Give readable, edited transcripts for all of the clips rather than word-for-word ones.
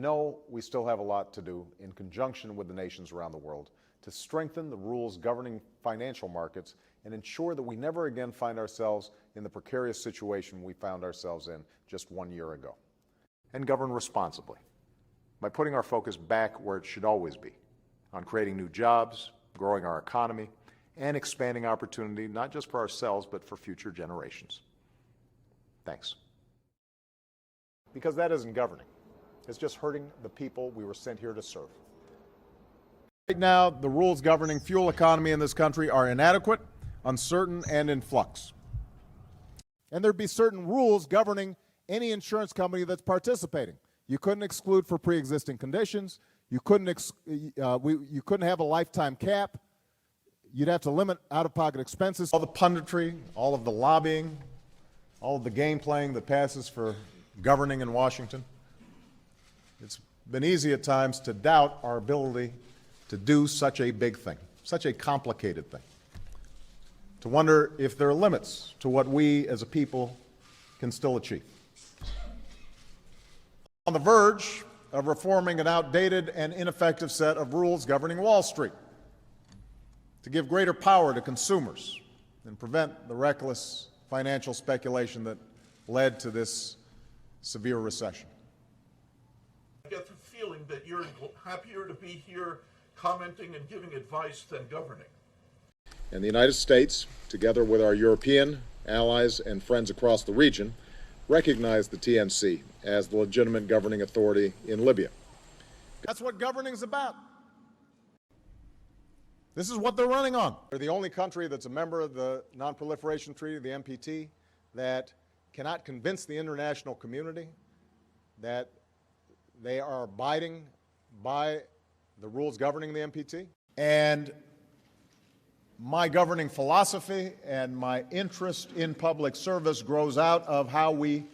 know we still have a lot to do in conjunction with the nations around the world to strengthen the rules governing financial markets and ensure that we never again find ourselves in the precarious situation we found ourselves in just 1 year ago. And govern responsibly by putting our focus back where it should always be, on creating new jobs, growing our economy, and expanding opportunity not just for ourselves but for future generations. Thanks. Because that isn't governing. It's just hurting the people we were sent here to serve. Right now, the rules governing fuel economy in this country are inadequate, uncertain, and in flux. And there'd be certain rules governing any insurance company that's participating. You couldn't exclude for pre-existing conditions. You couldn't have a lifetime cap. You'd have to limit out-of-pocket expenses. All the punditry, all of the lobbying, all of the game playing that passes for governing in Washington. It's been easy at times to doubt our ability to do such a big thing, such a complicated thing. To wonder if there are limits to what we as a people can still achieve. On the verge of reforming an outdated and ineffective set of rules governing Wall Street to give greater power to consumers and prevent the reckless financial speculation that led to this severe recession. I get the feeling that you're happier to be here commenting and giving advice than governing. And the United States, together with our European allies and friends across the region, recognize the TNC as the legitimate governing authority in Libya. That's what governing is about. This is what they're running on. They're the only country that's a member of the Non-Proliferation Treaty, the NPT, that cannot convince the international community that they are abiding by the rules governing the NPT. And my governing philosophy and my interest in public service grows out of how we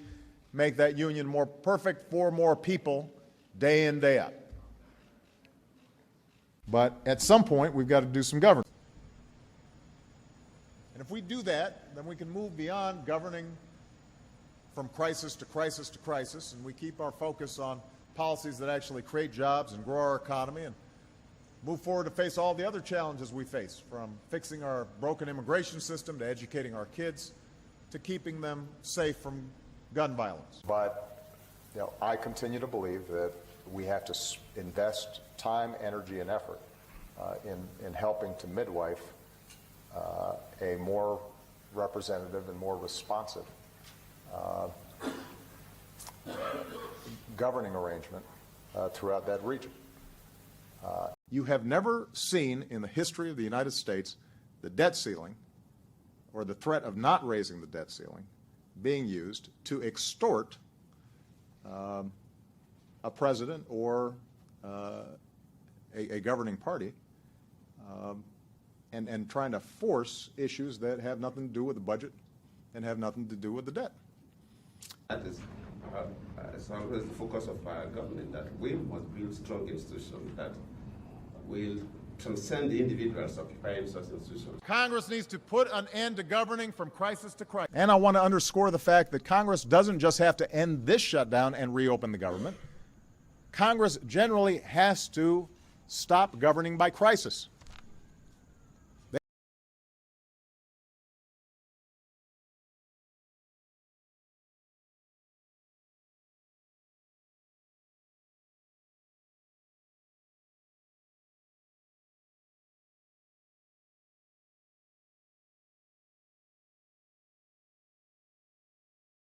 make that union more perfect for more people day in, day out. But at some point, we've got to do some governing. And if we do that, then we can move beyond governing from crisis to crisis to crisis, and we keep our focus on policies that actually create jobs and grow our economy and move forward to face all the other challenges we face, from fixing our broken immigration system to educating our kids to keeping them safe from gun violence. But I continue to believe that we have to invest time, energy, and effort in helping to midwife a more representative and more responsive governing arrangement throughout that region. You have never seen in the history of the United States the debt ceiling or the threat of not raising the debt ceiling being used to extort a president or a governing party and trying to force issues that have nothing to do with the budget and have nothing to do with the debt. That is always the focus of our government, that we must build strong institutions that will transcend the individuals occupying such institutions. Congress needs to put an end to governing from crisis to crisis. And I want to underscore the fact that Congress doesn't just have to end this shutdown and reopen the government. Congress generally has to stop governing by crisis.